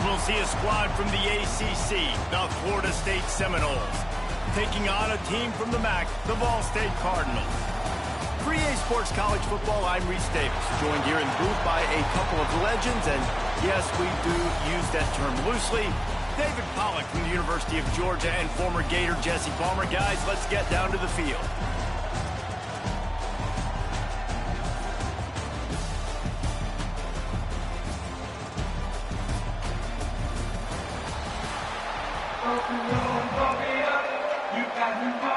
we'll see a squad from the ACC, the Florida State Seminoles, taking on a team from the MAC, the Ball State Cardinals. For EA Sports College Football, I'm Reese Davis, joined here in the booth by a couple of legends, and yes, we do use that term loosely. David Pollack from the University of Georgia and former Gator Jesse Palmer. Guys, let's get down to the field.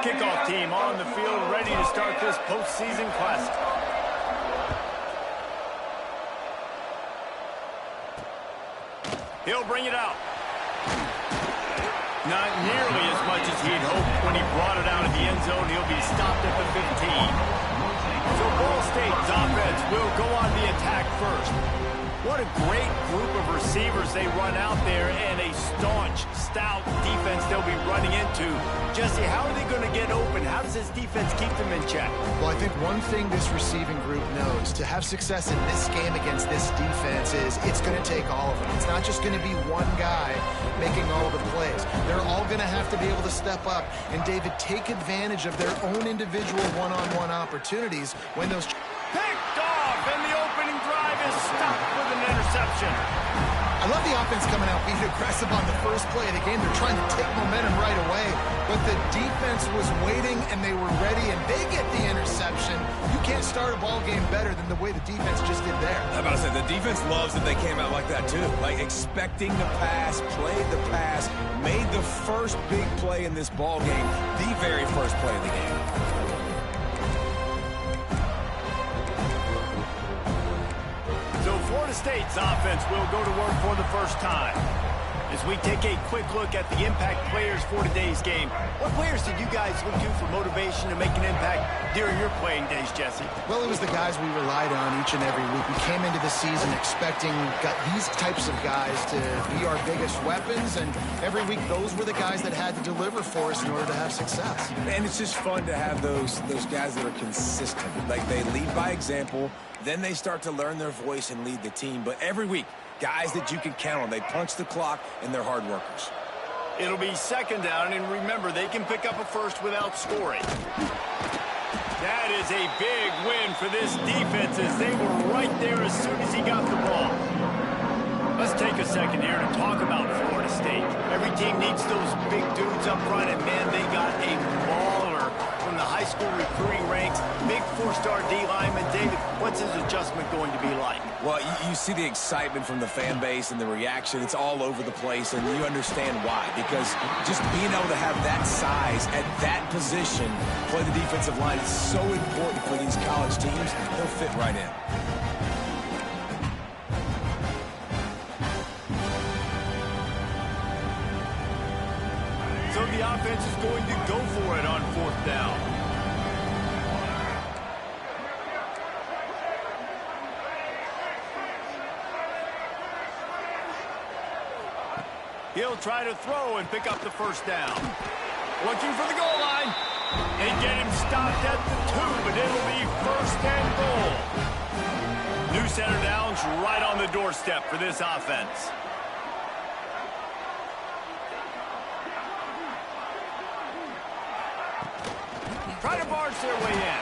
Kickoff team on the field, ready to start this postseason classic. He'll bring it out. Not nearly as much as he'd hoped when he brought it out of the end zone. He'll be stopped at the 15. So Ball State's offense will go on the attack first. What a great group of receivers they run out there, and a staunch, stout defense they'll be running into. Jesse, how are they going to get open? How does this defense keep them in check? Well, I think one thing this receiving group knows, to have success in this game against this defense, is it's going to take all of them. It's not just going to be one guy making all the plays. They're all going to have to be able to step up and, David, take advantage of their own individual one-on-one opportunities when those... Picked off, and the opening drive is stopped with an interception. I love the offense coming out being aggressive on the first play of the game. They're trying to take momentum right away, but the defense was waiting, and they were ready, and they get the interception. You can't start a ball game better than the way the defense just did there. I'm about to say, the defense loves that they came out like that, too. Like, expecting the pass, played the pass, made the first big play in this ball game, the very first play of the game. Florida State's offense will go to work for the first time. As we take a quick look at the impact players for today's game, what players did you guys look to for motivation to make an impact during your playing days, Jesse? Well, it was the guys we relied on each and every week. We came into the season expecting these types of guys to be our biggest weapons, and every week those were the guys that had to deliver for us in order to have success. And it's just fun to have those guys that are consistent. Like, they lead by example, then they start to learn their voice and lead the team. But every week, guys that you can count on. They punch the clock, and they're hard workers. It'll be second down, and remember, they can pick up a first without scoring. That is a big win for this defense, as they were right there as soon as he got the ball. Let's take a second here to talk about Florida State. Every team needs those big dudes up front, and man, they got a mauler from the high school recruiting ranks. Big four-star D-lineman. David, what's his adjustment going to be like? Well, you see the excitement from the fan base and the reaction. It's all over the place, and you understand why. Because just being able to have that size at that position, play the defensive line, is so important for these college teams. They'll fit right in. So the offense is going to go for it on fourth down. He'll try to throw and pick up the first down. Looking for the goal line. They get him stopped at the 2, but it'll be first and goal. New center downs right on the doorstep for this offense. Try to barge their way in.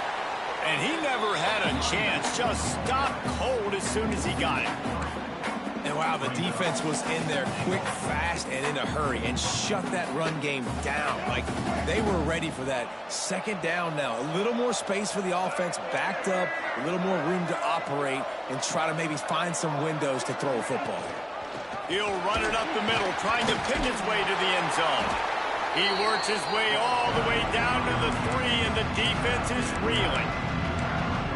And he never had a chance. Just stopped cold as soon as he got it. And wow, the defense was in there quick, fast, and in a hurry, and shut that run game down. Like, they were ready for that second down now. A little more space for the offense, backed up, a little more room to operate, and try to maybe find some windows to throw a football. He'll run it up the middle, trying to pick his way to the end zone. He works his way all the way down to the 3, and the defense is reeling.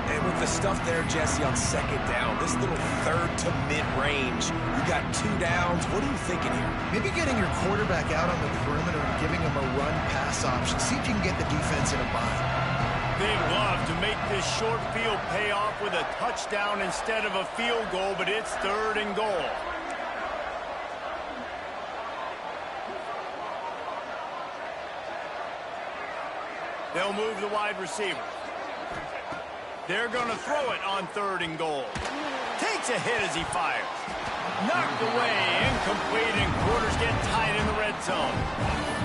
And with the stuff there, Jesse, on second down, this little third to mid-range, you got 2 downs. What are you thinking here? Maybe getting your quarterback out on the perimeter and giving him a run-pass option. See if you can get the defense in a bind. They'd love to make this short field pay off with a touchdown instead of a field goal, but it's third and goal. They'll move the wide receiver. They're going to throw it on third and goal. Takes a hit as he fires. Knocked away, complete, and quarters get tight in the red zone.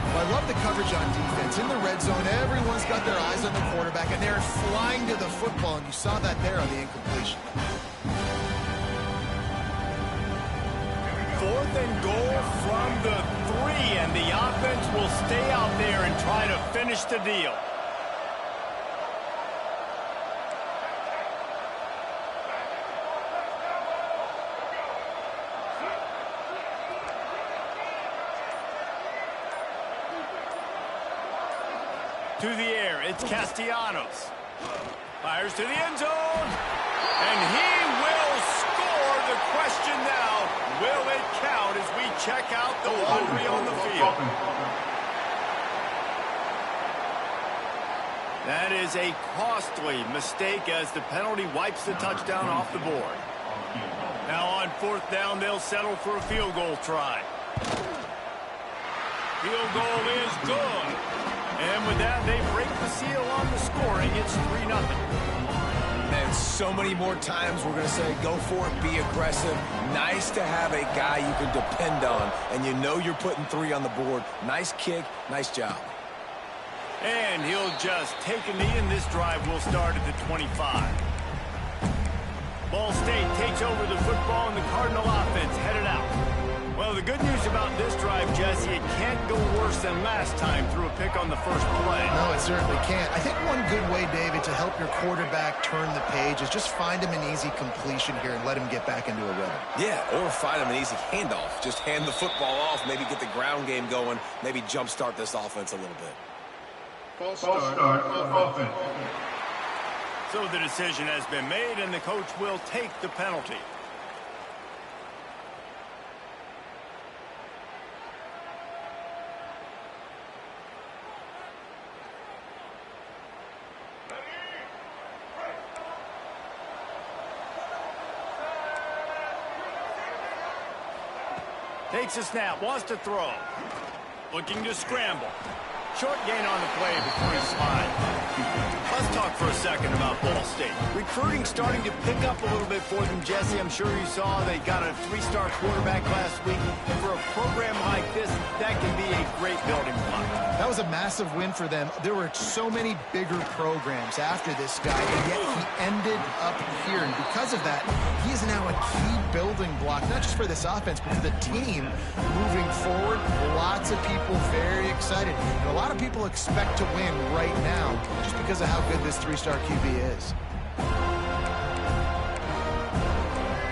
Well, I love the coverage on defense. In the red zone, everyone's got their eyes on the quarterback, and they're flying to the football, and you saw that there on the incompletion. 4th and goal from the 3, and the offense will stay out there and try to finish the deal. To the air, it's Castellanos. Fires to the end zone, and he will score. The question now, will it count as we check out the laundry on the field? That is a costly mistake as the penalty wipes the touchdown off the board. Now on 4th down, they'll settle for a field goal try. Field goal is good. And with that, they break the seal on the scoring. It's 3-0. And so many more times we're going to say, go for it, be aggressive. Nice to have a guy you can depend on, and you know you're putting 3 on the board. Nice kick, nice job. And he'll just take a knee, and this drive will start at the 25. Ball State takes over the football, and the Cardinal offense headed out. Well, the good news about this drive, Jesse, it can't go worse than last time through a pick on the first play. No, it certainly can't. I think one good way, David, to help your quarterback turn the page is just find him an easy completion here and let him get back into a rhythm. Yeah, or find him an easy handoff. Just hand the football off, maybe get the ground game going, maybe jumpstart this offense a little bit. False start offense. So the decision has been made, and the coach will take the penalty. Takes a snap, wants to throw. Looking to scramble. Short gain on the play before he slides. Let's talk for a second about Ball State. Recruiting starting to pick up a little bit for them, Jesse. I'm sure you saw they got a 3-star quarterback last week. And for a program like this, that can be a great building block. That was a massive win for them. There were so many bigger programs after this guy, and yet he ended up here. And because of that, he is now a key building block, not just for this offense, but for the team moving forward. Lots of people very excited. And a lot of people expect to win right now just because of how good this 3-star QB is.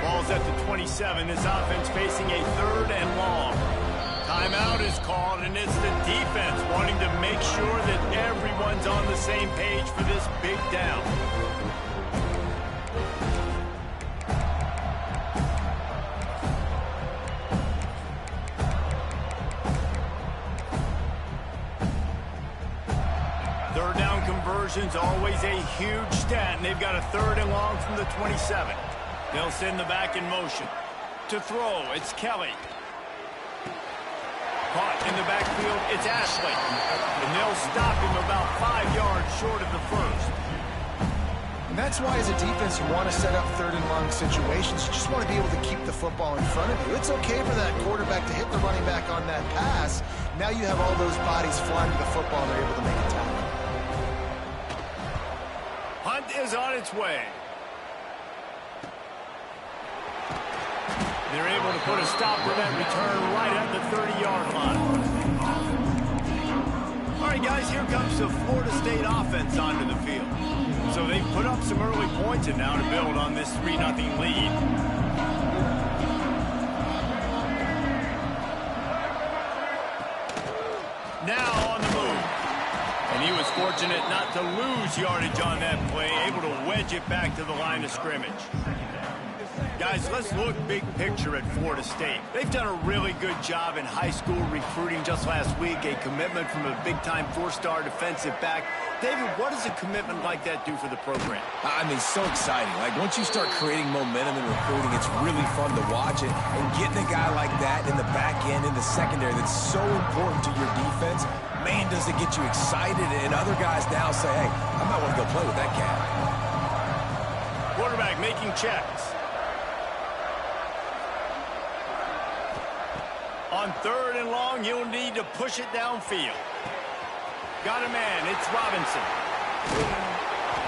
Ball's at the 27. This offense facing a 3rd and long. Timeout is called, and it's the defense wanting to make sure that everyone's on the same page for this big down. Third down conversion's always a huge stat, and they've got a 3rd and long from the 27. They'll send the back in motion. To throw, it's Kelly. Caught in the backfield, it's Ashley. And they'll stop him about 5 yards short of the first. And that's why, as a defense, you want to set up 3rd and long situations. You just want to be able to keep the football in front of you. It's okay for that quarterback to hit the running back on that pass. Now you have all those bodies flying to the football, and they're able to make a tackle. Hunt is on its way. They're able to put a stop to that return right at the 30-yard line. All right, guys, here comes the Florida State offense onto the field. So they've put up some early points and now to build on this 3-0 lead. Now on the move. And he was fortunate not to lose yardage on that play, able to wedge it back to the line of scrimmage. Guys, let's look big picture at Florida State. They've done a really good job in high school recruiting. Just last week, a commitment from a big-time 4-star defensive back. David, what does a commitment like that do for the program? I mean, so exciting. Like, once you start creating momentum in recruiting, it's really fun to watch it. And getting a guy like that in the back end, in the secondary, that's so important to your defense, man, does it get you excited. And other guys now say, hey, I might want to go play with that cat. Quarterback making checks. On 3rd and long, you'll need to push it downfield. Got a man. It's Robinson.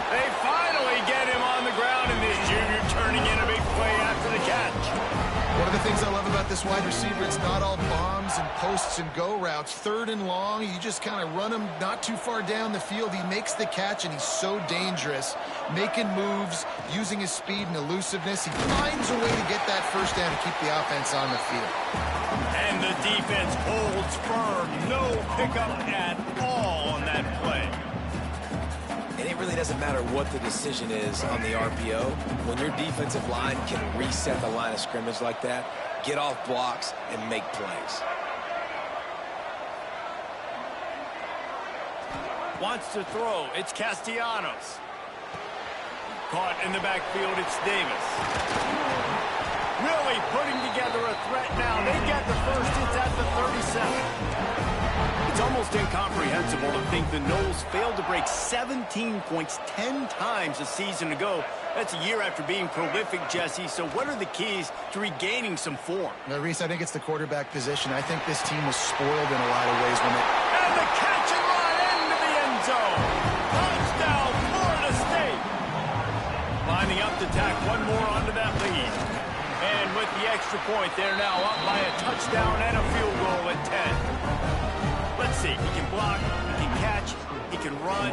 They finally get him on the ground, and this junior turning in a big play after the catch. One of the things I love about this wide receiver, it's not all bombs and posts and go routes. 3rd and long, you just kind of run him not too far down the field. He makes the catch, and he's so dangerous, making moves, using his speed and elusiveness. He finds a way to get that first down to keep the offense on the field. And the defense holds firm. No pickup at all on that play. And it really doesn't matter what the decision is on the RPO. When your defensive line can reset the line of scrimmage like that, get off blocks, and make plays. Wants to throw. It's Castellanos. Caught in the backfield. It's Davis. Really putting together a threat now. They get the first. It's at the 37. It's almost incomprehensible to think the Noles failed to break 17 points 10 times a season ago. That's a year after being prolific, Jesse. So what are the keys to regaining some form? Now, Reese, I think it's the quarterback position. I think this team was spoiled in a lot of ways when they... And the catch and run into the end zone. Touchdown, Florida State. Lining up to tack one more onto that lead. And with the extra point, they're now up by a touchdown and a field goal at 10. Let's see, he can block, he can catch, he can run.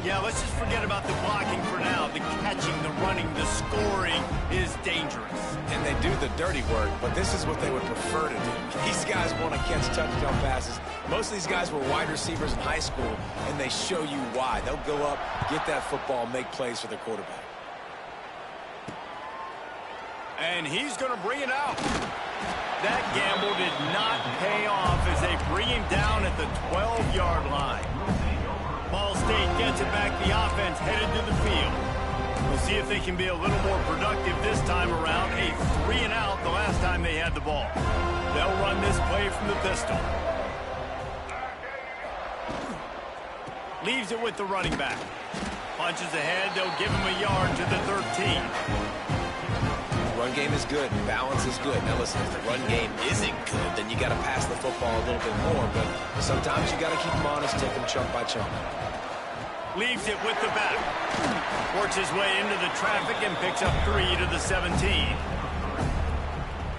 Yeah, let's just forget about the blocking for now. The catching, the running, the scoring is dangerous. And they do the dirty work, but this is what they would prefer to do. These guys want to catch touchdown passes. Most of these guys were wide receivers in high school, and they show you why. They'll go up, get that football, make plays for their quarterback. And he's going to bring it out. That gamble did not pay off as they bring him down at the 12-yard line. Ball State gets it back. The offense headed to the field. We'll see if they can be a little more productive this time around. A 3-and-out the last time they had the ball. They'll run this play from the pistol. Leaves it with the running back. Punches ahead. They'll give him a yard to the 13. Run game is good. Balance is good. Now listen, if the run game isn't good, then you got to pass the football a little bit more. But sometimes you got to keep them honest, take them chunk by chunk. Leaves it with the back. Works his way into the traffic and picks up 3 to the 17.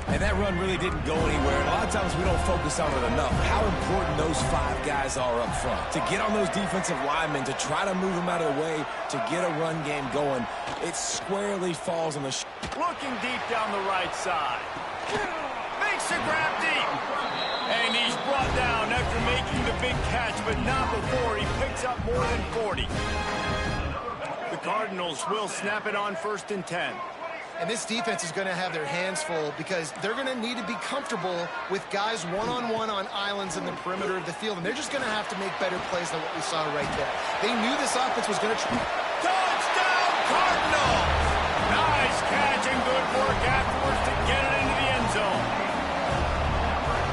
And that run really didn't go anywhere. And a lot of times we don't focus on it enough. How important those 5 guys are up front. To get on those defensive linemen, to try to move them out of the way, to get a run game going, it squarely falls on the... Looking deep down the right side. Makes a grab deep. And he's brought down after making the big catch, but not before he picks up more than 40. The Cardinals will snap it on 1st and 10. And this defense is going to have their hands full because they're going to need to be comfortable with guys one-on-one on islands in the perimeter of the field. And they're just going to have to make better plays than what we saw right there. They knew this offense was going to... Touchdown, Cardinals! Nice catch and good work afterwards to get it into the end zone.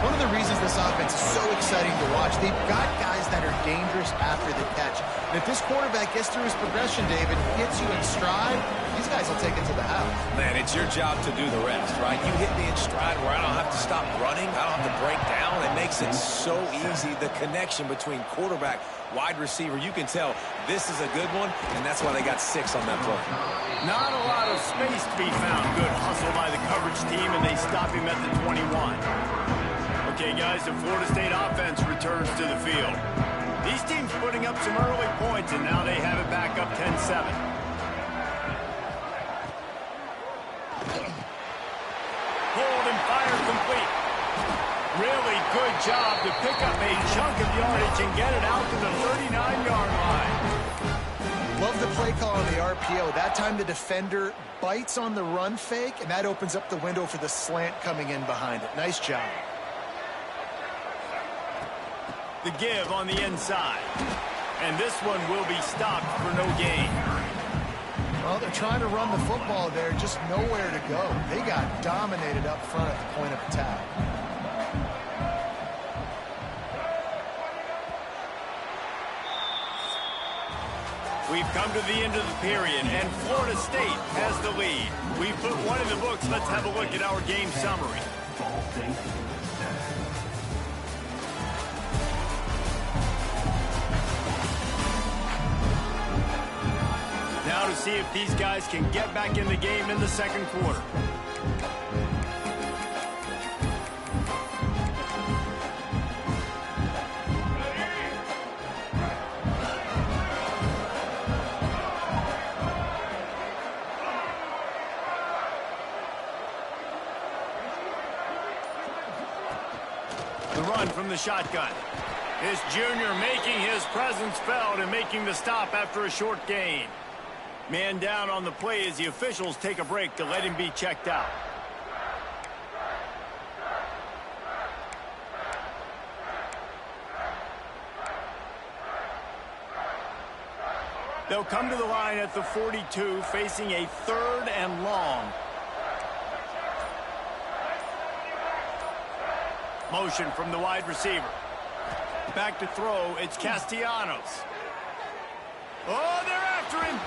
One of the reasons this offense is so exciting to watch, they've got guys that are dangerous after the catch. And if this quarterback gets through his progression, David, gets you in stride, these guys will take it to the house. Man, it's your job to do the rest, right? You hit me in stride where I don't have to stop running. I don't have to break down. It makes it so easy. The connection between quarterback, wide receiver, you can tell this is a good one, and that's why they got 6 on that play. Not a lot of space to be found. Good hustle by the coverage team, and they stop him at the 21. Okay, guys, the Florida State offense returns to the field. These teams putting up some early points, and now they have it back up 10-7. Hold and fire complete. Really good job to pick up a chunk of yardage and get it out to the 39-yard line. Love the play call on the RPO. That time the defender bites on the run fake, and that opens up the window for the slant coming in behind it. Nice job. The give on the inside. And this one will be stopped for no gain. Well, they're trying to run the football there, just nowhere to go. They got dominated up front at the point of attack. We've come to the end of the period, and Florida State has the lead. We put one in the books. Let's have a look at our game summary. see if these guys can get back in the game in the second quarter. The run from the shotgun. This junior making his presence felt and making the stop after a short gain. Man down on the play as the officials take a break to let him be checked out. They'll come to the line at the 42, facing a 3rd and long. Motion from the wide receiver. Back to throw, it's Castellanos. Oh, they're after him.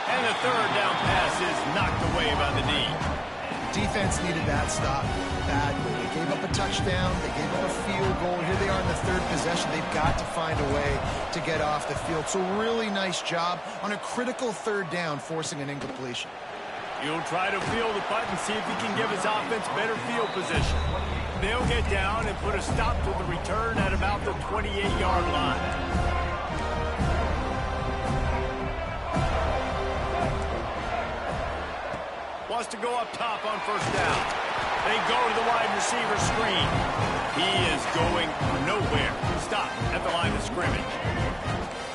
And the 3rd down pass is knocked away by the D. Defense needed that stop badly. They gave up a touchdown. They gave up a field goal. Here they are in the 3rd possession. They've got to find a way to get off the field. So really nice job on a critical 3rd down, forcing an incompletion. He'll try to field the punt and see if he can give his offense better field position. They'll get down and put a stop to the return at about the 28-yard line. Wants to go up top on 1st down. They go to the wide receiver screen. He is going nowhere. Stop at the line of scrimmage.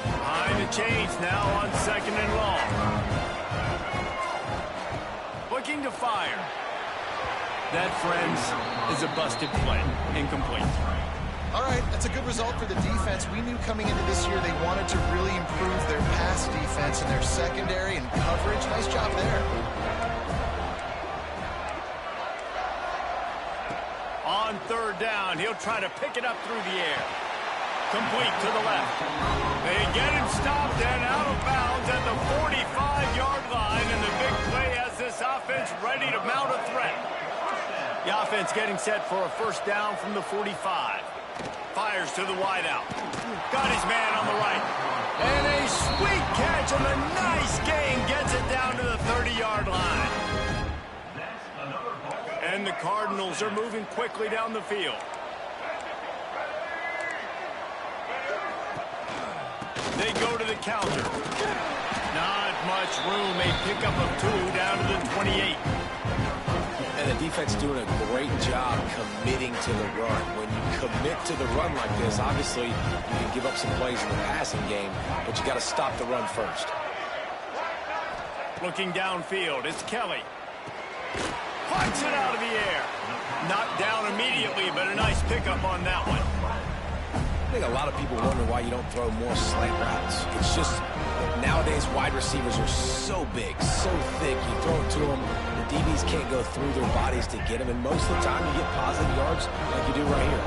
Behind the chains now on 2nd and long. Looking to fire. That, friends, is a busted play. Incomplete. All right, that's a good result for the defense. We knew coming into this year they wanted to really improve their pass defense and their secondary and coverage. Nice job there. On 3rd down, he'll try to pick it up through the air. Complete to the left. They get him stopped and out of bounds at the 45-yard line, and the big play has this offense ready to mount a threat. The offense getting set for a 1st down from the 45. Fires to the wideout. Got his man on the right. And a sweet catch and a nice gain gets it down to the 30-yard line. And the Cardinals are moving quickly down the field. They go to the counter. Not much room. A pickup of 2 down to the 28. And the defense doing a great job committing to the run. When you commit to the run like this, obviously you can give up some plays in the passing game, but you got to stop the run first. Looking downfield, it's Kelly. Punts it out of the air. Knocked down immediately, but a nice pickup on that one. I think a lot of people wonder why you don't throw more slant routes. It's just nowadays wide receivers are so big, so thick. You throw it to them, the DBs can't go through their bodies to get them, and most of the time you get positive yards like you do right here.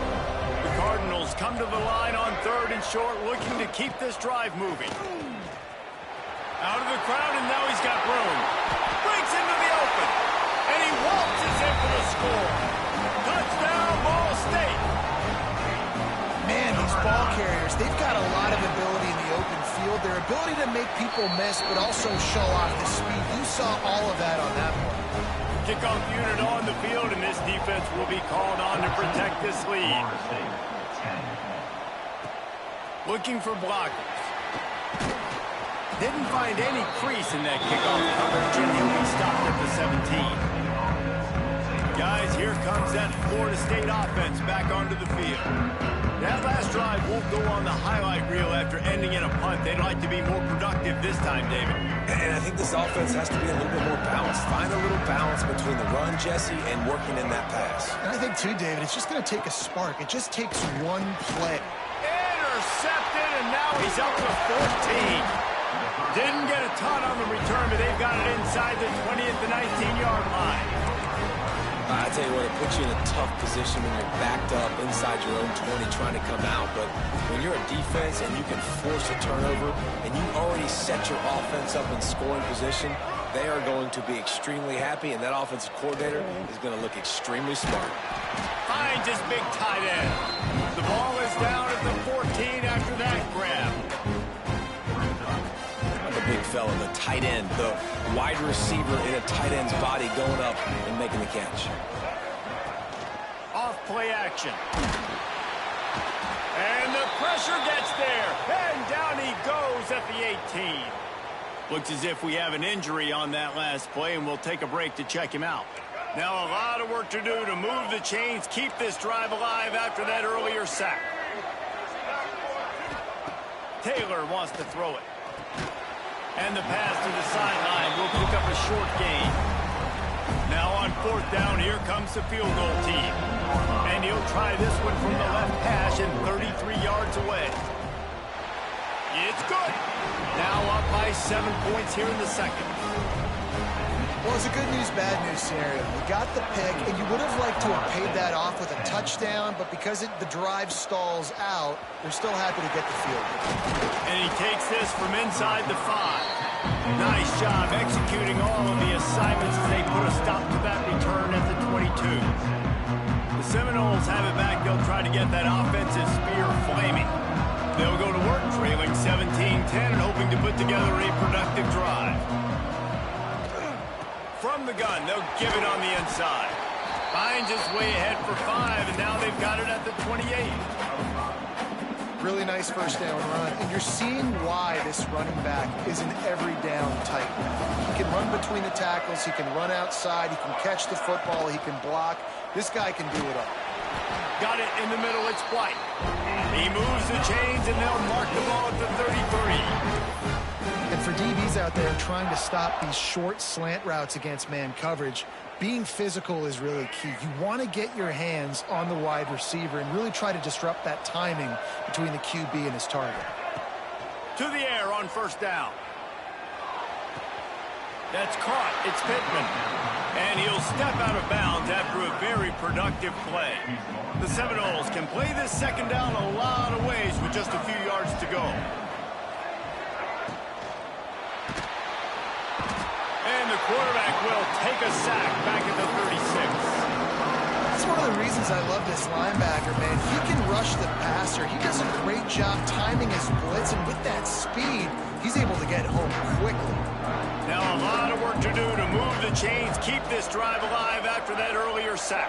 The Cardinals come to the line on 3rd and short, looking to keep this drive moving. Out of the crowd, and now he's got room. Breaks into the open, and he waltzes in for the score. Touchdown, Ball State. Man, these ball carriers, they've got a lot of ability in the open field. Their ability to make people miss, but also show off the speed. You saw all of that on that one. Kickoff unit on the field, and this defense will be called on to protect this lead. Looking for blockers. Didn't find any crease in that kickoff coverage, and he'll be stopped at the 17. Guys, here comes that Florida State offense back onto the field. That last drive won't go on the highlight reel after ending in a punt. They'd like to be more productive this time, David. And I think this offense has to be a little bit more balanced. Find a little balance between the run, Jesse, and working in that pass. And I think, too, David, it's just going to take a spark. It just takes one play. Intercepted, and now he's up to 14. Didn't get a ton on the return, but they've got it inside the 20 at the 19-yard line. I tell you what, it puts you in a tough position when you're backed up inside your own 20 trying to come out. But when you're a defense and you can force a turnover and you already set your offense up in scoring position, they are going to be extremely happy, and that offensive coordinator is going to look extremely smart. Finds his big tight end. The ball is down at the 14 after that grab. The big fella, the tight end, the wide receiver in a tight end's body going up and making the catch. Off play action. And the pressure gets there. And down he goes at the 18. Looks as if we have an injury on that last play, and we'll take a break to check him out. Now a lot of work to do to move the chains, keep this drive alive after that earlier sack. Taylor wants to throw it. And the pass to the sideline will pick up a short gain. Now on 4th down, here comes the field goal team. And he'll try this one from the left hash and 33 yards away. It's good. Now up by 7 points here in the second. Well, it's a good news, bad news scenario. You got the pick, and you would have liked to have paid that off with a touchdown, but because the drive stalls out, they're still happy to get the field goal. And he takes this from inside the 5. Nice job executing all of the assignments as they put a stop to that return at the 22. The Seminoles have it back. They'll try to get that offensive spear flaming. They'll go to work trailing 17-10 and hoping to put together a productive drive. From the gun, they'll give it on the inside. Finds his way ahead for 5, and now they've got it at the 28. Really nice first down run, and you're seeing why this running back is an every down type. He can run between the tackles, he can run outside, he can catch the football, he can block. This guy can do it all. Got it in the middle, it's White. He moves the chains, and they'll mark the ball at the 33. And for DBs out there trying to stop these short slant routes against man coverage, being physical is really key. You want to get your hands on the wide receiver and really try to disrupt that timing between the QB and his target. To the air on 1st down. That's caught. It's Pittman. And he'll step out of bounds after a very productive play. The Seminoles can play this 2nd down a lot of ways with just a few yards to go. And the quarterback will take a sack back at the 36. That's one of the reasons I love this linebacker, man. He can rush the passer. He does a great job timing his blitz, and with that speed, he's able to get home quickly. Now a lot of work to do to move the chains, keep this drive alive after that earlier sack.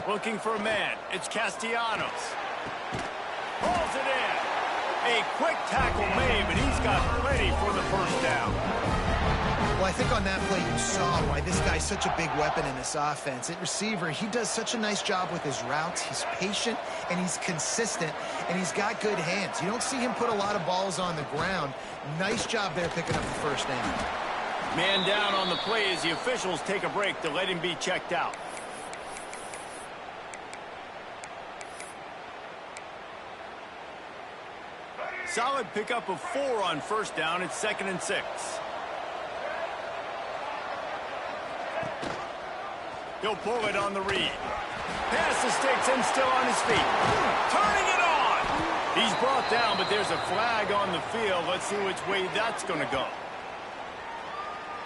Looking for a man. It's Castellanos. Pulls it in. A quick tackle made, but he's got plenty for the 1st down. Well, I think on that play you saw why this guy's such a big weapon in this offense. At receiver, he does such a nice job with his routes. He's patient, and he's consistent, and he's got good hands. You don't see him put a lot of balls on the ground. Nice job there picking up the 1st down. Man down on the play as the officials take a break to let him be checked out. Solid pickup of 4 on 1st down. It's 2nd and 6. He'll pull it on the read. Pass the sticks and still on his feet. Turning it on. He's brought down, but there's a flag on the field. Let's see which way that's going to go.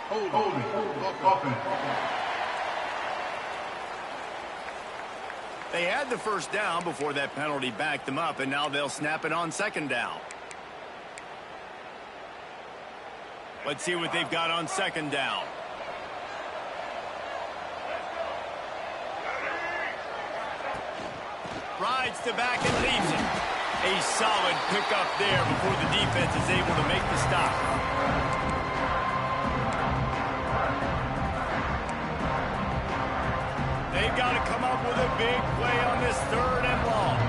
Holding. Offense. They had the 1st down before that penalty backed them up, and now they'll snap it on 2nd down. Let's see what they've got on 2nd down. Rides the back and leaves it. A solid pickup there before the defense is able to make the stop. They've got to come up with a big play on this 3rd and long.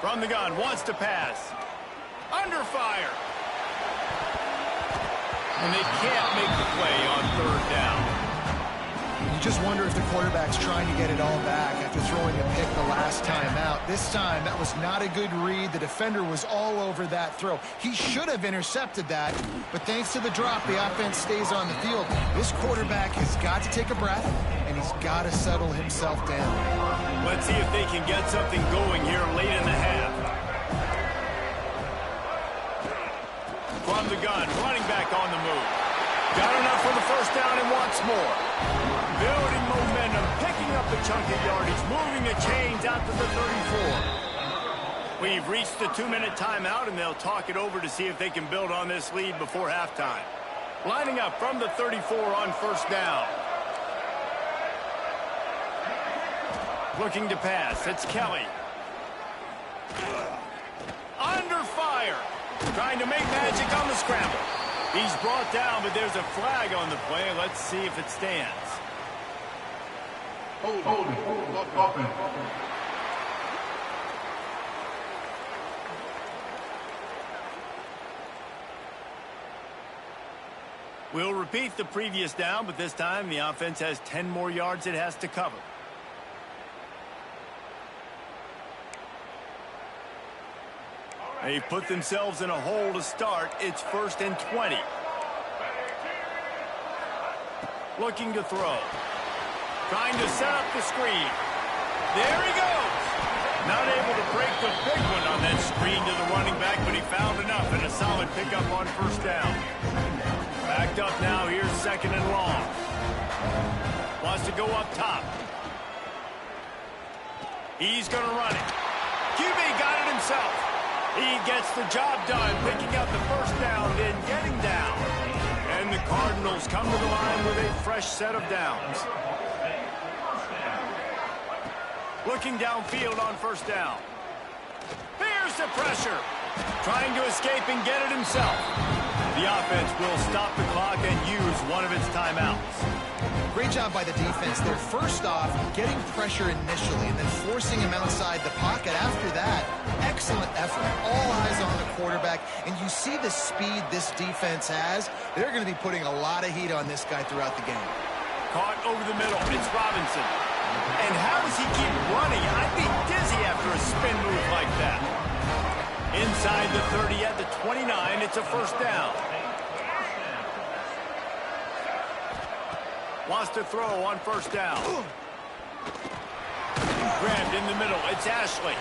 From the gun, wants to pass. Under fire. And they can't make the play on 3rd down. You just wonder if the quarterback's trying to get it all back after throwing a pick the last time out. This time, that was not a good read. The defender was all over that throw. He should have intercepted that, but thanks to the drop, the offense stays on the field. This quarterback has got to take a breath, and he's got to settle himself down. Let's see if they can get something going here late in the half. from the gun, running back on the move. Got enough for the first down and wants more. Building momentum, picking up a chunk of yardage, moving the chains out to the 34. We've reached the 2-minute timeout, and they'll talk it over to see if they can build on this lead before halftime. Lining up from the 34 on first down. Looking to pass. It's Kelly. Under fire. Trying to make magic on the scramble. He's brought down, but there's a flag on the play. Let's see if it stands. Holding. Offense. We'll repeat the previous down, but this time the offense has 10 more yards it has to cover. They've put themselves in a hole to start. It's 1st and 20. Looking to throw. Trying to set up the screen. There he goes. Not able to break the big one on that screen to the running back, but he found enough and a solid pickup on first down. Backed up now. Here's 2nd and long. Wants to go up top. He's going to run it. QB got it himself. He gets the job done, picking up the first down and getting down. And the Cardinals come to the line with a fresh set of downs. Looking downfield on first down. Here's the pressure. Trying to escape and get it himself. The offense will stop the clock and use one of its timeouts. Great job by the defense. They're first off getting pressure initially and then forcing him outside the pocket. After that, excellent effort. All eyes on the quarterback. And you see the speed this defense has. They're going to be putting a lot of heat on this guy throughout the game. Caught over the middle. It's Robinson. And how does he keep running? I'd be dizzy after a spin move like that. Inside the 30 at the 29, it's a first down. Wants to throw on first down. Grabbed in the middle. It's Ashley.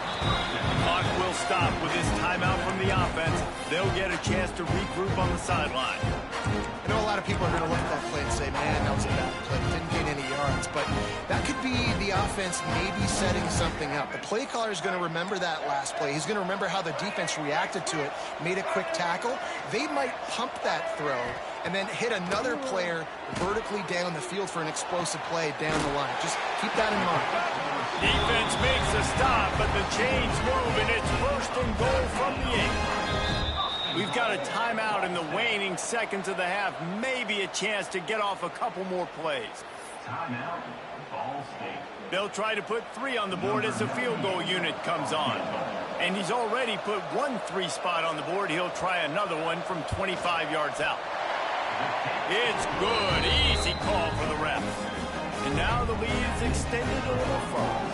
Clock will stop with his timeout from the offense. They'll get a chance to regroup on the sideline. I know a lot of people are going to look at that play and say, man, that was a bad play. Didn't gain any yards. But that could be the offense maybe setting something up. The play caller is going to remember that last play. He's going to remember how the defense reacted to it, made a quick tackle. They might pump that throw and then hit another player vertically down the field for an explosive play down the line. Just keep that in mind. Defense makes a stop, but the chains move, and it's 1st and goal from the 8. We've got a timeout in the waning seconds of the half. Maybe a chance to get off a couple more plays. Timeout, Ball State. They'll try to put 3 on the board as the field goal unit comes on. And he's already put 1 3 spot on the board. He'll try another one from 25 yards out. It's good. Easy call for the ref. And now the lead is extended a little further.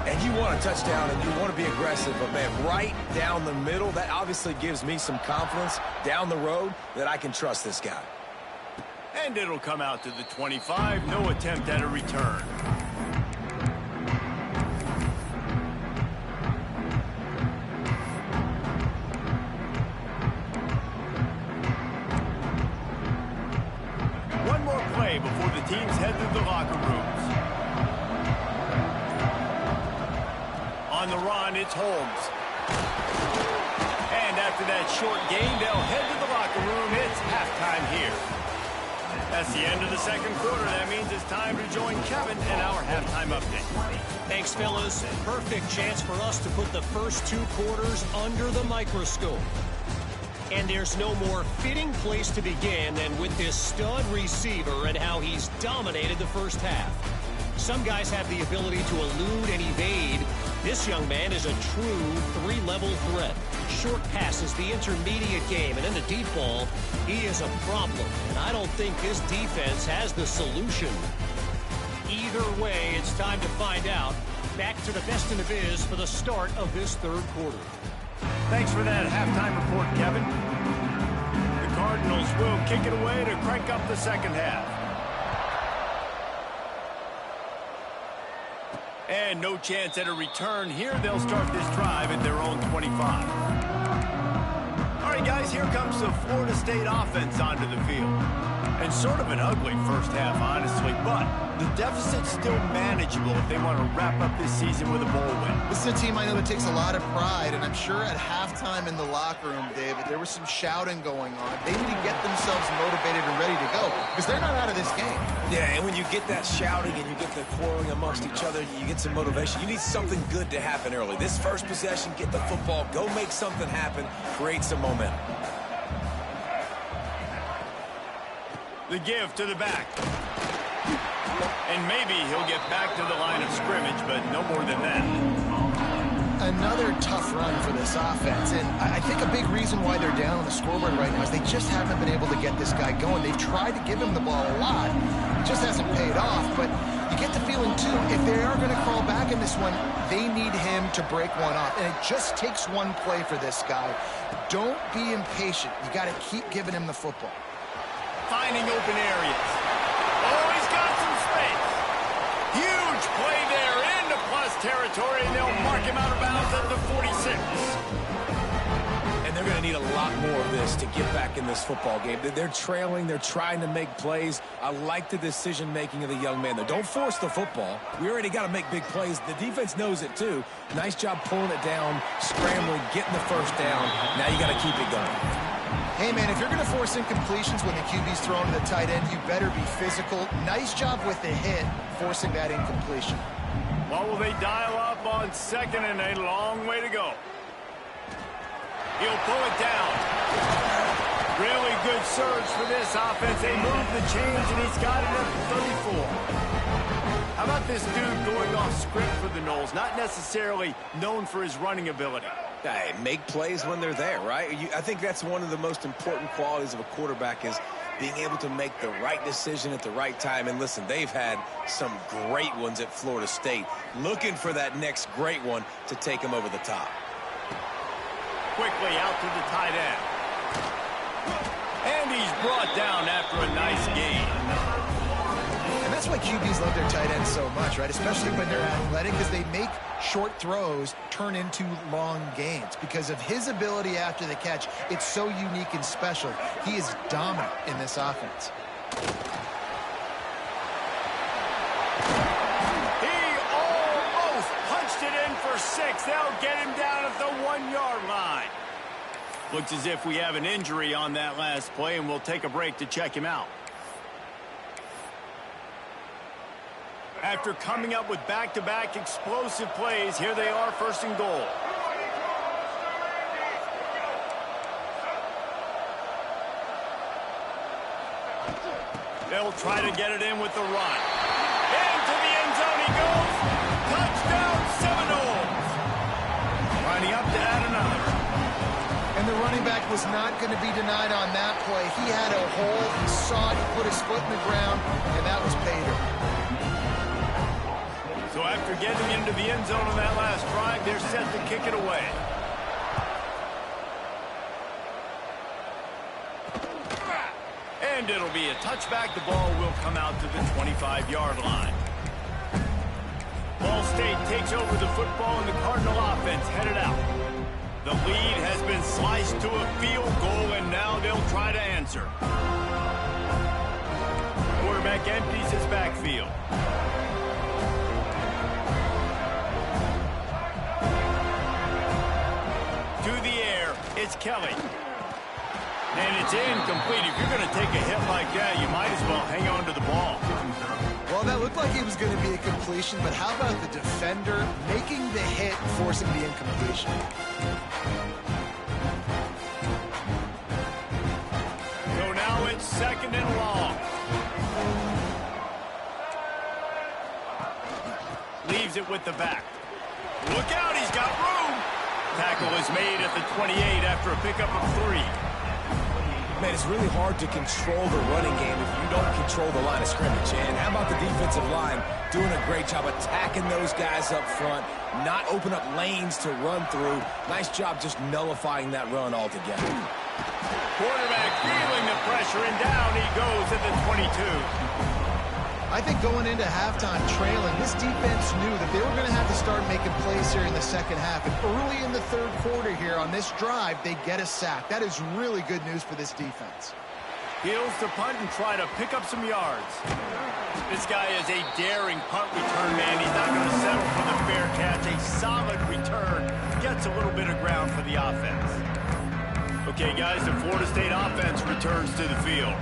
And you want a touchdown and you want to be aggressive, but man, right down the middle, that obviously gives me some confidence down the road that I can trust this guy. And it'll come out to the 25. No attempt at a return. One more play before the teams head to the locker rooms. On the run, it's Holmes. And after that short gain, they'll head to the locker room. It's halftime here. That's the end of the second quarter. That means it's time to join Kevin in our halftime update. Thanks, fellas. Perfect chance for us to put the first 2 quarters under the microscope. And there's no more fitting place to begin than with this stud receiver and how he's dominated the first half. Some guys have the ability to elude and evade. This young man is a true 3-level threat. Short passes, the intermediate game, and in the deep ball, he is a problem. And I don't think this defense has the solution. Either way, it's time to find out. Back to the best in the biz for the start of this third quarter. Thanks for that halftime report, Kevin. The Cardinals will kick it away to crank up the second half. And no chance at a return here. They'll start this drive at their own 25. All right, And guys, here comes the Florida State offense onto the field. And sort of an ugly first half, honestly, but the deficit's still manageable if they want to wrap up this season with a bowl win. This is a team I know that takes a lot of pride, and I'm sure at halftime in the locker room, David, there was some shouting going on. They need to get themselves motivated and ready to go because they're not out of this game. Yeah, and when you get that shouting and you get the quarreling amongst each other, you get some motivation. You need something good to happen early. This first possession, get the football, go make something happen, create some momentum. The give to the back. And maybe he'll get back to the line of scrimmage, but no more than that. Another tough run for this offense, and I think a big reason why they're down on the scoreboard right now is they just haven't been able to get this guy going. They've tried to give him the ball a lot. It just hasn't paid off, but you get the feeling, too, if they are going to crawl back in this one, they need him to break one off, and it just takes one play for this guy. Don't be impatient. You got to keep giving him the football. Finding open areas. Oh, he's got some space. Huge play there into plus territory, and they'll mark him out of bounds at the 46. And they're going to need a lot more of this to get back in this football game. They're trailing. They're trying to make plays. I like the decision-making of the young man, though. Don't force the football. We already got to make big plays. The defense knows it, too. Nice job pulling it down, scrambling, getting the first down. Now you got to keep it going. Hey, man, if you're going to force incompletions when the QB's thrown to the tight end, you better be physical. Nice job with the hit, forcing that incompletion. What will they dial up on second and a long way to go? He'll pull it down. Really good surge for this offense. They move the chains, and he's got it at the 34. How about this dude going off script for the Noles? Not necessarily known for his running ability. Hey, make plays when they're there, right? I think that's one of the most important qualities of a quarterback is being able to make the right decision at the right time. And listen, they've had some great ones at Florida State. Looking for that next great one to take them over the top. Quickly out to the tight end. And he's brought down after a nice gain. And that's why QBs love their tight ends so much, right? Especially when they're athletic, because they make short throws turn into long gains. Because of his ability after the catch, it's so unique and special. He is dominant in this offense. He almost punched it in for 6. They'll get him down at the 1-yard line. Looks as if we have an injury on that last play, and we'll take a break to check him out. After coming up with back-to-back explosive plays, here they are, first and goal. They'll try to get it in with the run. Into the end zone he goes. Touchdown, Seminoles. Lining up to add another. And the running back was not going to be denied on that play. He had a hole, he saw it, he put his foot in the ground, and that was pay dirt. So after getting into the end zone on that last drive, they're set to kick it away. And it'll be a touchback. The ball will come out to the 25-yard line. Ball State takes over the football, and the Cardinal offense headed out. The lead has been sliced to a field goal, and now they'll try to answer. Quarterback empties his backfield. To the air, it's Kelly. And it's incomplete. If you're going to take a hit like that, you might as well hang on to the ball. Well, that looked like it was going to be a completion, but how about the defender making the hit, forcing the incompletion? So now it's second and long. Leaves it with the back. Look out, he's got room. Tackle is made at the 28 after a pickup of 3. Man, it's really hard to control the running game if you don't control the line of scrimmage. And how about the defensive line doing a great job attacking those guys up front, not open up lanes to run through. Nice job just nullifying that run altogether. Quarterback feeling the pressure, and down he goes at the 22. I think going into halftime trailing, this defense knew that they were going to have to start making plays here in the second half. And early in the third quarter here on this drive, they get a sack. That is really good news for this defense. Heels to punt and try to pick up some yards. This guy is a daring punt return man. He's not going to settle for the fair catch. A solid return. Gets a little bit of ground for the offense. Okay, guys, the Florida State offense returns to the field.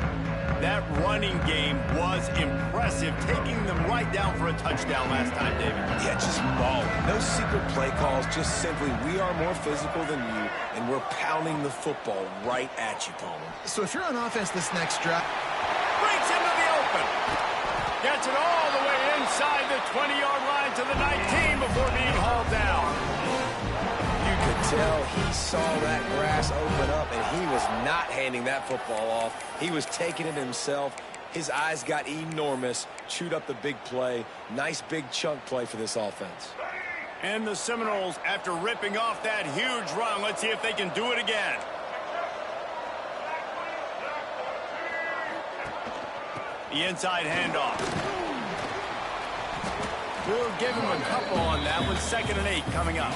That running game was impressive, taking them right down for a touchdown last time, David. Yeah, just mauling. No secret play calls, just simply we are more physical than you, and we're pounding the football right at you, Palmer. So if you're on offense this next drive, Breaks into the open. Gets it all the way inside the 20-yard line to the 19 before being hauled down. You could tell he saw that grass open up, and he was not handing that football off. He was taking it himself. His eyes got enormous, chewed up the big play. Nice big chunk play for this offense. And the Seminoles, after ripping off that huge run, let's see if they can do it again. The inside handoff. We'll give him a couple on that with 2nd and 8 coming up.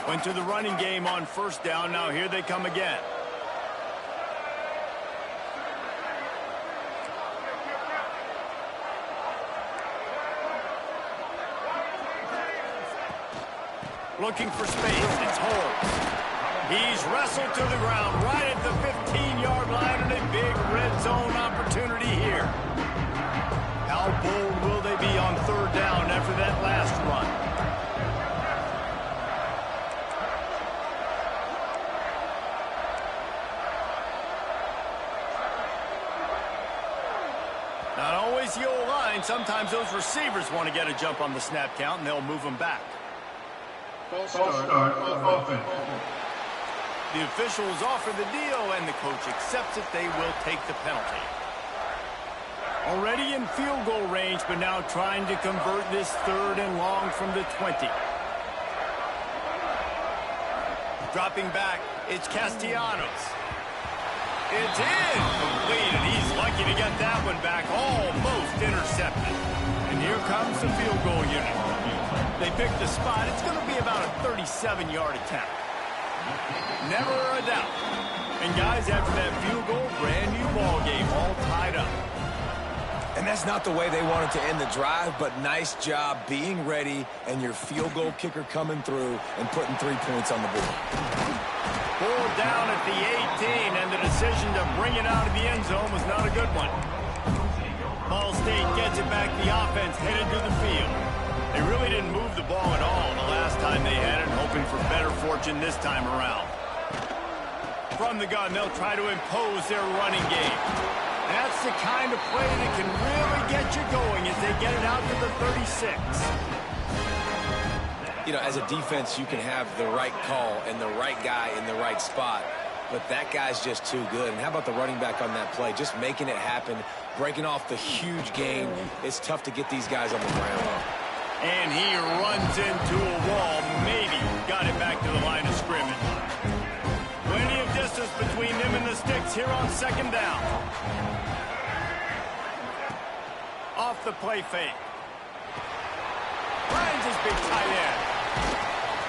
Went to the running game on 1st down. Now here they come again. Looking for space. It's Holmes. He's wrestled to the ground right at the 15-yard line, and a big red zone opportunity here. How bold will they be on 3rd down after that last run? Not always the O-line. Sometimes those receivers want to get a jump on the snap count, and they'll move them back. False start offense. The officials offer the deal, and the coach accepts it. They will take the penalty. Already in field goal range, but now trying to convert this 3rd and long from the 20. Dropping back, it's Castellanos. It's in. Complete, and he's lucky to get that one back. Almost intercepted. And here comes the field goal unit. They picked the spot. It's going to be about a 37-yard attempt. Never a doubt. And guys, after that field goal, brand new ball game, all tied up. And that's not the way they wanted to end the drive, but nice job being ready and your field goal kicker coming through and putting 3 points on the board. Pulled down at the 18, and the decision to bring it out of the end zone was not a good one. Ball State gets it back. The offense headed to the field. They really didn't move the ball at all the last time they had it, hoping for better fortune this time around. From the gun, they'll try to impose their running game. That's the kind of play that can really get you going as they get it out to the 36. You know, as a defense, you can have the right call and the right guy in the right spot, but that guy's just too good. And how about the running back on that play? Just making it happen, breaking off the huge gain. It's tough to get these guys on the ground. And he runs into a wall. Maybe got it back to the line of scrimmage. Plenty of distance between them and the sticks here on 2nd down. Off the play fake. Finds his big tight end.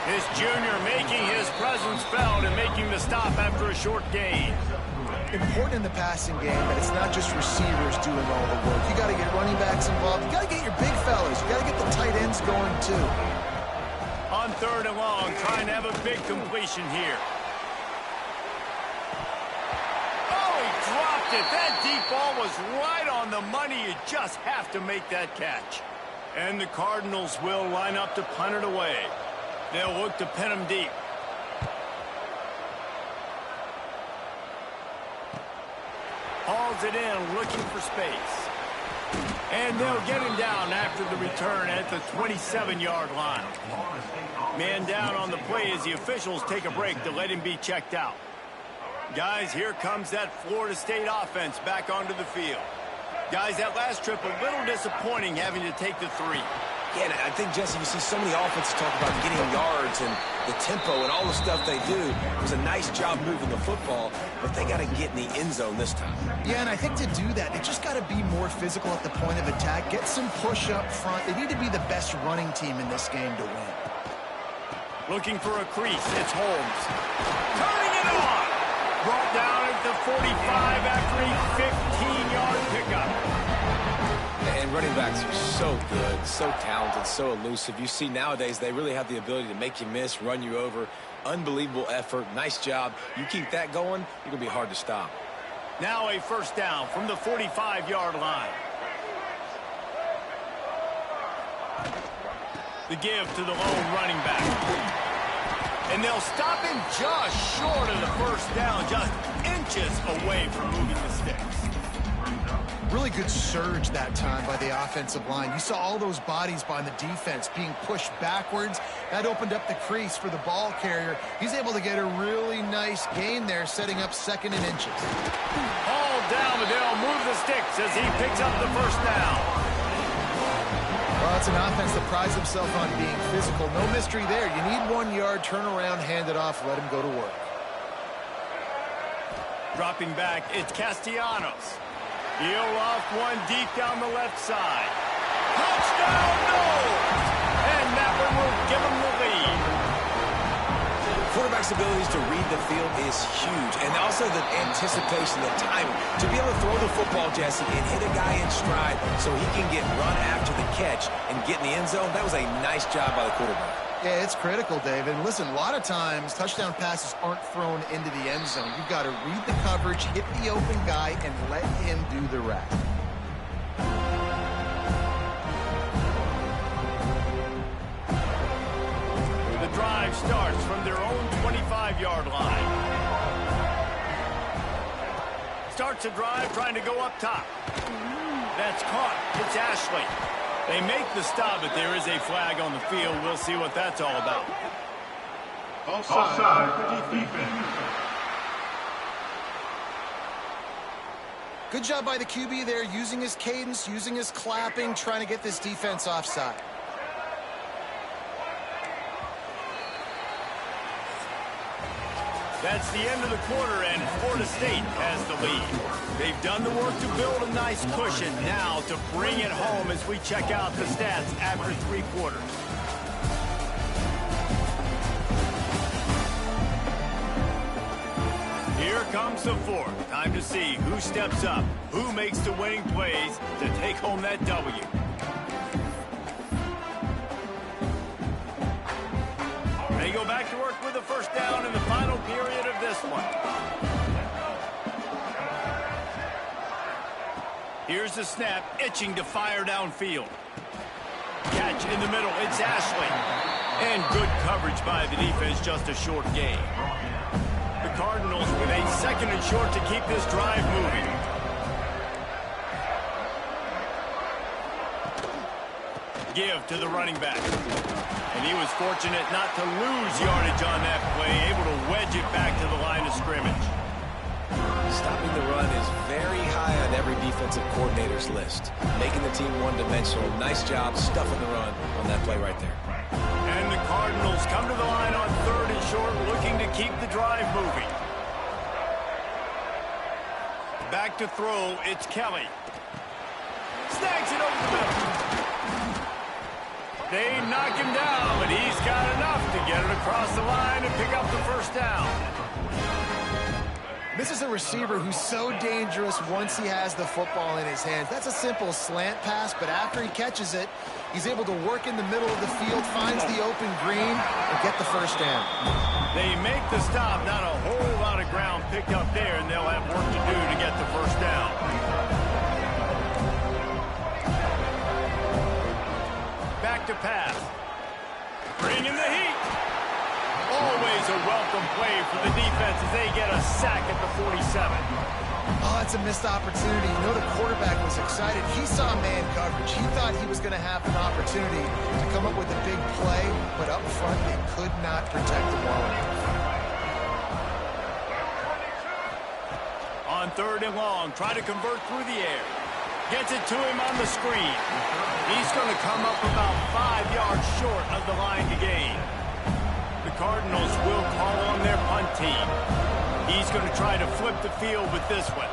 This junior making his presence felt and making the stop after a short gain. important in the passing game that it's not just receivers doing all the work. You got to get running backs involved. You got to get your big fellas. You got to get the tight ends going too. On 3rd and long, trying to have a big completion here. Oh, he dropped it. That deep ball was right on the money. You just have to make that catch. And the Cardinals will line up to punt it away. They'll look to pin him deep. Hauls it in, looking for space. And they'll get him down after the return at the 27-yard line. Man down on the play as the officials take a break to let him be checked out. Guys, here comes that Florida State offense back onto the field. Guys, that last trip a little disappointing having to take the 3. Yeah, and I think, Jesse, you see so many offenses talk about getting yards and the tempo and all the stuff they do. It was a nice job moving the football, but they got to get in the end zone this time. Yeah, and I think to do that, they just got to be more physical at the point of attack, get some push up front. They need to be the best running team in this game to win. Looking for a crease, it's Holmes. Turning it on! Brought down at the 45 after a 15-yard pickup. And running backs are so good, so talented, so elusive. You see nowadays they really have the ability to make you miss, run you over. Unbelievable effort. Nice job. You keep that going, you're going to be hard to stop. Now a first down from the 45-yard line. The give to the lone running back. And they'll stop him just short of the first down, just inches away from moving the sticks. Really good surge that time by the offensive line. You saw all those bodies by the defense being pushed backwards. That opened up the crease for the ball carrier. He's able to get a really nice gain there, setting up 2nd and inches. All down, but they'll move the sticks as he picks up the first down. Well, it's an offense that prides himself on being physical. No mystery there. You need 1 yard, turn around, hand it off, let him go to work. Dropping back, it's Castellanos. He'll off one deep down the left side. Touchdown, no! And that one will give him the lead. Quarterback's abilities to read the field is huge. And also the anticipation, the timing. To be able to throw the football, Jesse, and hit a guy in stride so he can get run after the catch and get in the end zone, that was a nice job by the quarterback. Yeah, it's critical, David. And listen, a lot of times touchdown passes aren't thrown into the end zone. You've got to read the coverage, hit the open guy, and let him do the rest. The drive starts from their own 25-yard line. Starts a drive trying to go up top. That's caught. It's Ashley. They make the stop, but there is a flag on the field. We'll see what that's all about. Offside, defense. Good job by the QB there, using his cadence, using his clapping, trying to get this defense offside. That's the end of the quarter, and Florida State has the lead. They've done the work to build a nice cushion. Now to bring it home as we check out the stats after 3 quarters. Here comes the fourth. Time to see who steps up, who makes the winning plays to take home that W. They go back to work with a first down in the final period of this one. Here's the snap, itching to fire downfield. Catch in the middle, it's Ashley. And good coverage by the defense, just a short gain. The Cardinals with a 2nd and short to keep this drive moving. Give to the running back. And he was fortunate not to lose yardage on that play, able to wedge it back to the line of scrimmage. Stopping the run is very high on every defensive coordinator's list. Making the team one-dimensional. Nice job stuffing the run on that play right there. And the Cardinals come to the line on 3rd and short, looking to keep the drive moving. Back to throw, it's Kelly. Snags it over the middle. They knock him down, but he's got enough to get it across the line and pick up the first down. This is a receiver who's so dangerous once he has the football in his hands. That's a simple slant pass, but after he catches it, he's able to work in the middle of the field, finds the open green, and get the first down. They make the stop, not a whole lot of ground picked up there, and they'll have work to do to get the first down. Back to pass. Bringing the heat. Always a welcome play for the defense as they get a sack at the 47. Oh, that's a missed opportunity. You know the quarterback was excited. He saw man coverage. He thought he was going to have an opportunity to come up with a big play, but up front they could not protect the ball enough. On 3rd and long, try to convert through the air. Gets it to him on the screen. He's going to come up about 5 yards short of the line to gain. The Cardinals will call on their punt team. He's going to try to flip the field with this one.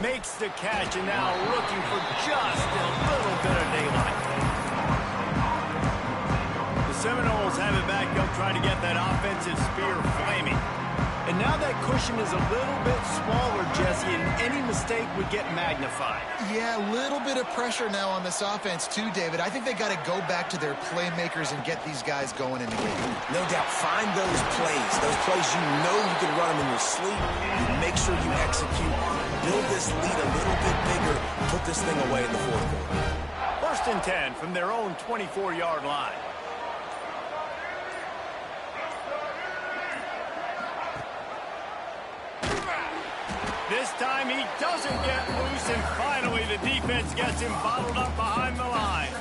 Makes the catch and now looking for just a little bit of daylight. The Seminoles have it back up trying to get that offensive spear flaming. And now that cushion is a little bit smaller, Jesse, and any mistake would get magnified. Yeah, a little bit of pressure now on this offense too, David. I think they got to go back to their playmakers and get these guys going in the game. No doubt. Find those plays you know you can run them in your sleep. You make sure you execute. Build this lead a little bit bigger. Put this thing away in the fourth quarter. 1st and 10 from their own 24-yard line. This time he doesn't get loose, and finally the defense gets him bottled up behind the line.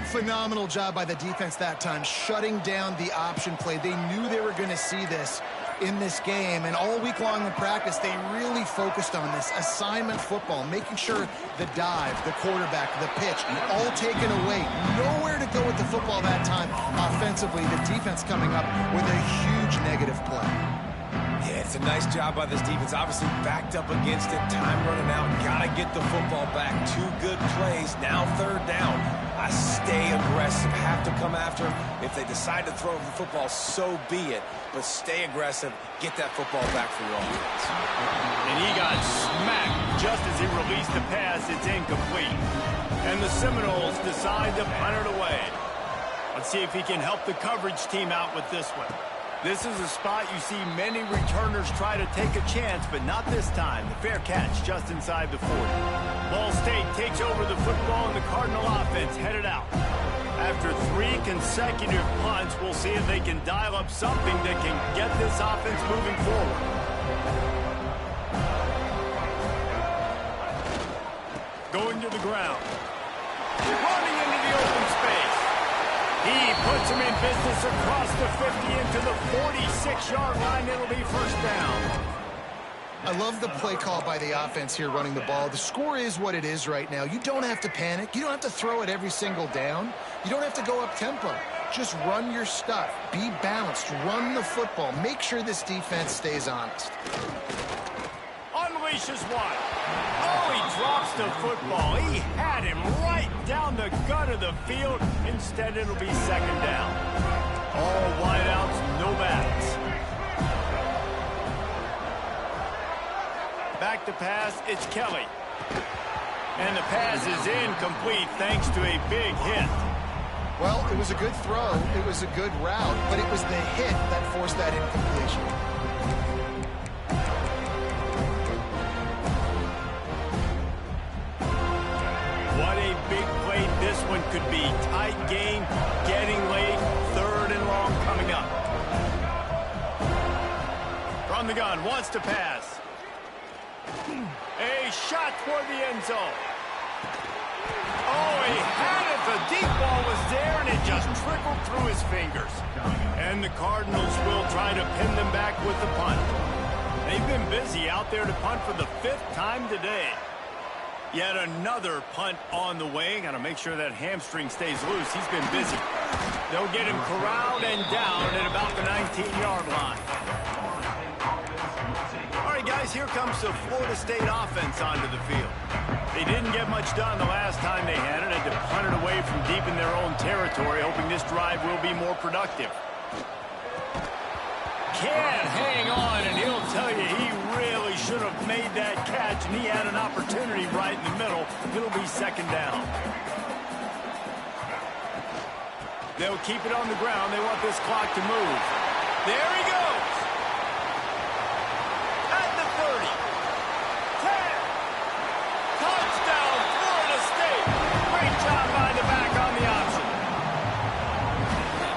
Phenomenal job by the defense that time, shutting down the option play. They knew they were going to see this in this game, and all week long in practice, they really focused on this assignment football, making sure the dive, the quarterback, the pitch, all taken away. Nowhere to go with the football that time offensively. The defense coming up with a huge negative play. Yeah, it's a nice job by this defense. Obviously backed up against it. Time running out. Got to get the football back. 2 good plays. Now 3rd down. I stay aggressive. Have to come after him. If they decide to throw the football, so be it. But stay aggressive. Get that football back for your offense. And he got smacked just as he released the pass. It's incomplete. And the Seminoles decide to punt it away. Let's see if he can help the coverage team out with this one. This is a spot you see many returners try to take a chance, but not this time. The fair catch just inside the 40. Ball State takes over the football, and the Cardinal offense headed out. After 3 consecutive punts, we'll see if they can dial up something that can get this offense moving forward. Going to the ground. Running into the open space. He puts him in business across the 50 into the 46-yard line. It'll be 1st down. I love the play call by the offense here running the ball. The score is what it is right now. You don't have to panic. You don't have to throw it every single down. You don't have to go up tempo. Just run your stuff. Be balanced. Run the football. Make sure this defense stays honest. Unleashes one. Oh, he drops the football. He had him right down the gut of the field. Instead, it'll be 2nd down. All wideouts, no backs. Back to pass, it's Kelly. And the pass is incomplete thanks to a big hit. Well, it was a good throw. It was a good route, but it was the hit that forced that incompletion. What a big play this one could be. Tight game, getting late, 3rd and long coming up. From the gun, wants to pass. A shot toward the end zone. Oh, he had it. The deep ball was there, and it just trickled through his fingers. And the Cardinals will try to pin them back with the punt. They've been busy out there to punt for the 5th time today. Yet another punt on the way. Got to make sure that hamstring stays loose. He's been busy. They'll get him corralled and down at about the 19-yard line. All right, guys, here comes the Florida State offense onto the field. They didn't get much done the last time they had it. Had to punt it away from deep in their own territory, hoping this drive will be more productive. Can't hang on, and he'll tell you he really should have made that catch, and he had an opportunity right in the middle. It'll be 2nd down. They'll keep it on the ground. They want this clock to move. There he goes. At the 30. 10. Touchdown, Florida State. Great job by the back on the option.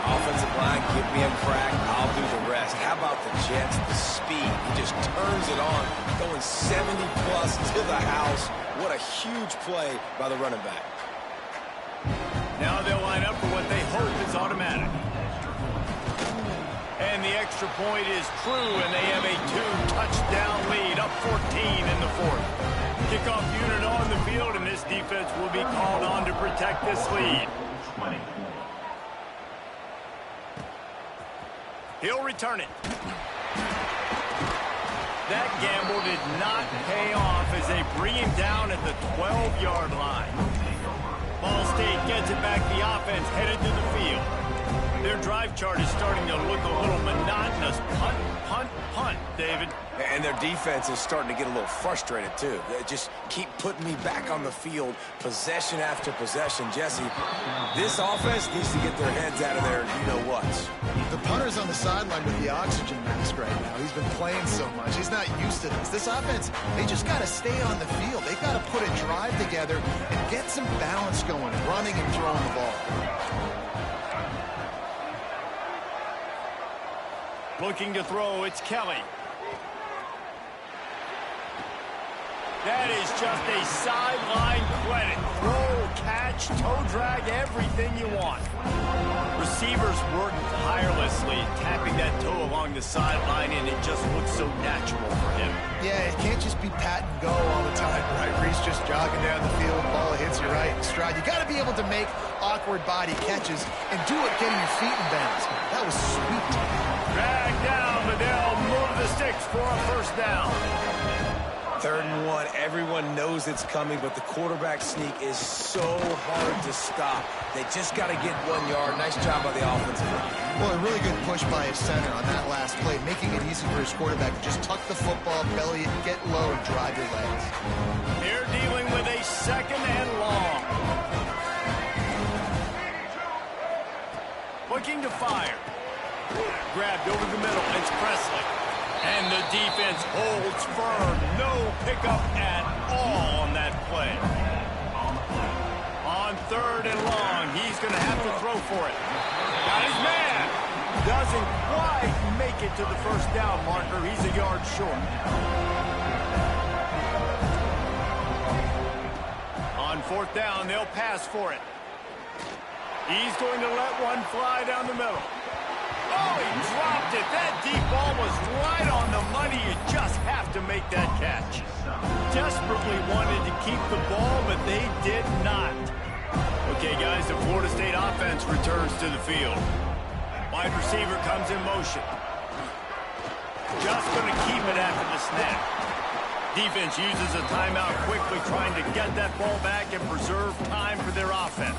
Offensive line, get me a crack. I'll do the rest. How about the Jets, the speed? He just turns it on, going 70-plus to the house. What a huge play by the running back. Now they'll line up for what they hope is automatic. And the extra point is true, and they have a 2-touchdown lead, up 14 in the fourth. Kickoff unit on the field, and this defense will be called on to protect this lead. 20. He'll return it. That gamble did not pay off as they bring him down at the 12-yard line. Ball State gets it back. The offense headed to the field. Their drive chart is starting to look a little monotonous. Punt, punt, punt, David. And their defense is starting to get a little frustrated, too. They just keep putting me back on the field, possession after possession. Jesse, this offense needs to get their heads out of their you-know-whats. The punter's on the sideline with the oxygen mask right now. He's been playing so much. He's not used to this. This offense, they just got to stay on the field. They've got to put a drive together and get some balance going, running and throwing the ball. Looking to throw, it's Kelly. That is just a sideline credit. Throw, catch, toe drag, everything you want. Receivers work tirelessly, tapping that toe along the sideline, and it just looks so natural for him. Yeah, it can't just be pat and go all the time, right? Reese just jogging down the field, ball hits you right in stride. You got to be able to make awkward body catches and do it getting your feet in bounds. That was sweet. Drag down, but they'll move the sticks for a first down. 3rd and 1, everyone knows it's coming, but the quarterback sneak is so hard to stop. They just got to get 1 yard. Nice job by the offensive line. Well, a really good push by his center on that last play, making it easy for his quarterback to just tuck the football, belly it, get low, and drive your legs. They're dealing with a 2nd and long. Looking to fire. Grabbed over the middle. It's Presley. And the defense holds firm. No pickup at all on that play. On 3rd and long, he's going to have to throw for it. Got his man. Doesn't quite make it to the first down marker. He's a yard short. On 4th down, they'll pass for it. He's going to let one fly down the middle. Oh, he dropped it. That deep ball was right on the money. You just have to make that catch. Desperately wanted to keep the ball, but they did not. Okay, guys, the Florida State offense returns to the field. Wide receiver comes in motion. Just going to keep it after the snap. Defense uses a timeout quickly, trying to get that ball back and preserve time for their offense.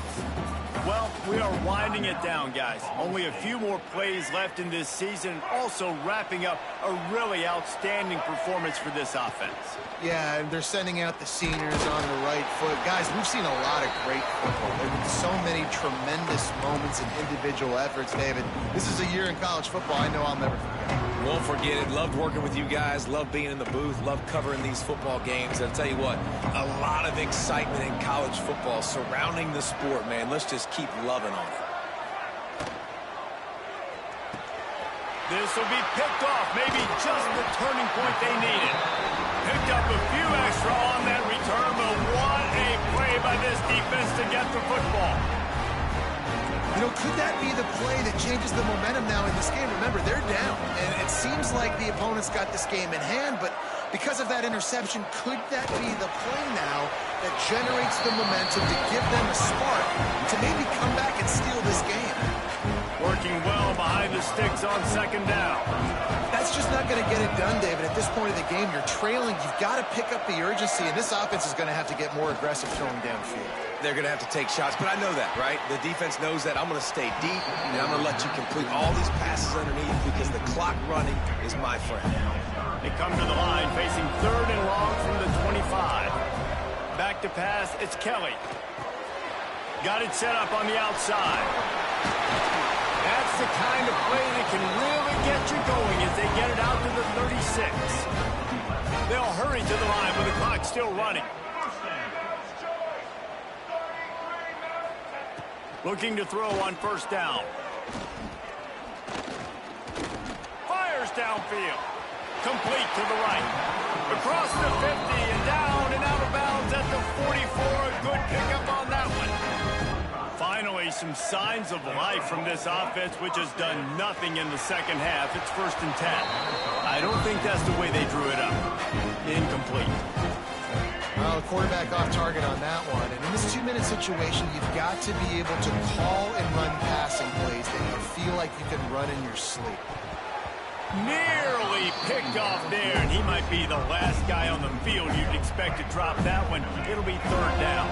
Well, we are winding it down, guys. Only a few more plays left in this season, also wrapping up a really outstanding performance for this offense. Yeah, and they're sending out the seniors on the right foot. Guys, we've seen a lot of great football. There have been so many tremendous moments and individual efforts, David. This is a year in college football I know I'll never forget. Won't forget it. Loved working with you guys. Loved being in the booth. Loved covering these football games. And I'll tell you what, a lot of excitement in college football surrounding the sport, man. Let's just keep loving on it. This will be picked off. Maybe just the turning point they needed. Picked up a few extra on that return, but what a play by this defense to get the football. You know, could that be the play that changes the momentum now in this game? Remember, they're down, and it seems like the opponent's got this game in hand, but because of that interception, could that be the play now that generates the momentum to give them a spark to maybe come back and steal this game? Working well behind the sticks on 2nd down. That's just not going to get it done, David. At this point of the game, you're trailing. You've got to pick up the urgency, and this offense is going to have to get more aggressive throwing downfield. They're going to have to take shots, but I know that, right? The defense knows that. I'm going to stay deep, and I'm going to let you complete all these passes underneath because the clock running is my friend. They come to the line facing 3rd and long from the 25. Back to pass, it's Kelly. Got it set up on the outside. That's the kind of play that can really get you going as they get it out to the 36. They'll hurry to the line with the clock still running. Looking to throw on 1st down. Fires downfield. Complete to the right. Across the 50 and down and out of bounds at the 44. A good pickup on that one. Finally some signs of life from this offense, which has done nothing in the second half. It's 1st and 10. I don't think that's the way they drew it up. Incomplete. Well, the quarterback off target on that one. And in this 2-minute situation, you've got to be able to call and run passing plays that you feel like you can run in your sleep. Nearly picked off there, and he might be the last guy on the field you'd expect to drop that one. It'll be 3rd down.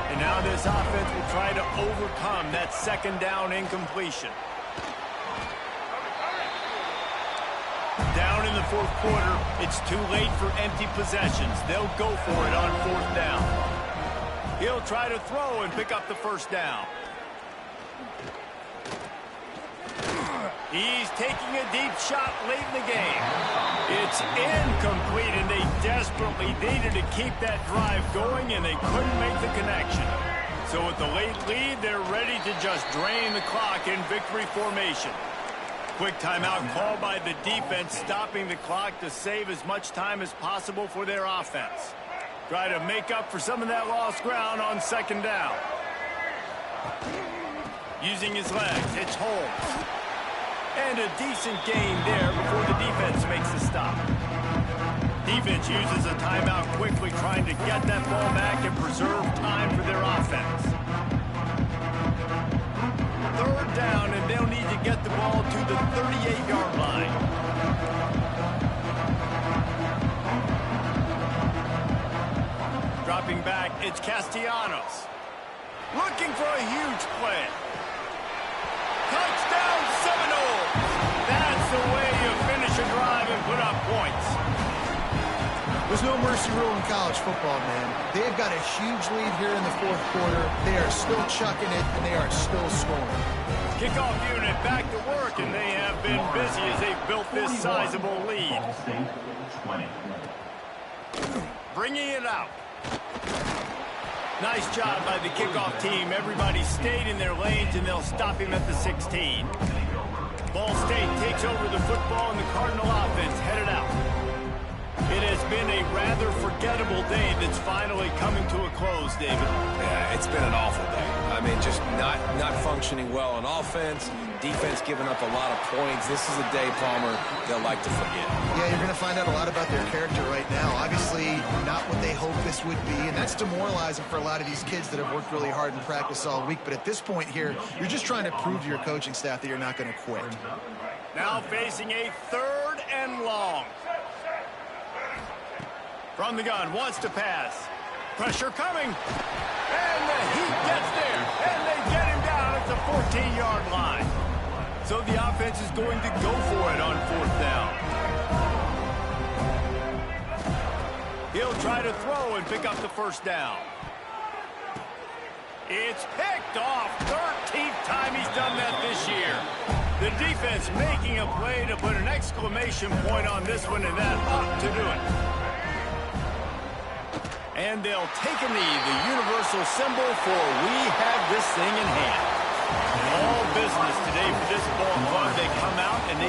And now this offense will try to overcome that 2nd down incompletion. Down in the 4th quarter, it's too late for empty possessions. They'll go for it on 4th down. He'll try to throw and pick up the 1st down. He's taking a deep shot late in the game. It's incomplete, and they desperately needed to keep that drive going, and they couldn't make the connection. So with the late lead, they're ready to just drain the clock in victory formation. Quick timeout called by the defense, stopping the clock to save as much time as possible for their offense. Try to make up for some of that lost ground on 2nd down. Using his legs, it's Holmes. And a decent gain there before the defense makes the stop. Defense uses a timeout quickly, trying to get that ball back and preserve time for their offense. 3rd down, and they'll need to get the ball to the 38-yard line. Dropping back, it's Castellanos. Looking for a huge play. Touchdown Seminoles! That's the way you finish a drive and put up points. There's no mercy rule in college football, man. They've got a huge lead here in the 4th quarter. They are still chucking it, and they are still scoring. Kickoff unit back to work, and they have been busy as they've built this sizable lead. Ball State 20. Bringing it out. Nice job by the kickoff team. Everybody stayed in their lanes, and they'll stop him at the 16. Ball State takes over the football, and the Cardinal offense headed out. It has been a rather forgettable day that's finally coming to a close, David. Yeah, it's been an awful day. I mean, just not functioning well on offense, defense giving up a lot of points. This is a day, Palmer, they'll like to forget. Yeah, you're going to find out a lot about their character right now. Obviously, not what they hoped this would be, and that's demoralizing for a lot of these kids that have worked really hard in practice all week. But at this point here, you're just trying to prove to your coaching staff that you're not going to quit. Now facing a 3rd and long. From the gun, wants to pass. Pressure coming. And the Heat gets there. And they get him down at the 14-yard line. So the offense is going to go for it on 4th down. He'll try to throw and pick up the 1st down. It's picked off. 13th time he's done that this year. The defense making a play to put an exclamation point on this one, and that ought to do it. And they'll take a knee, the universal symbol for we have this thing in hand. All business today for this ball club. They come out and they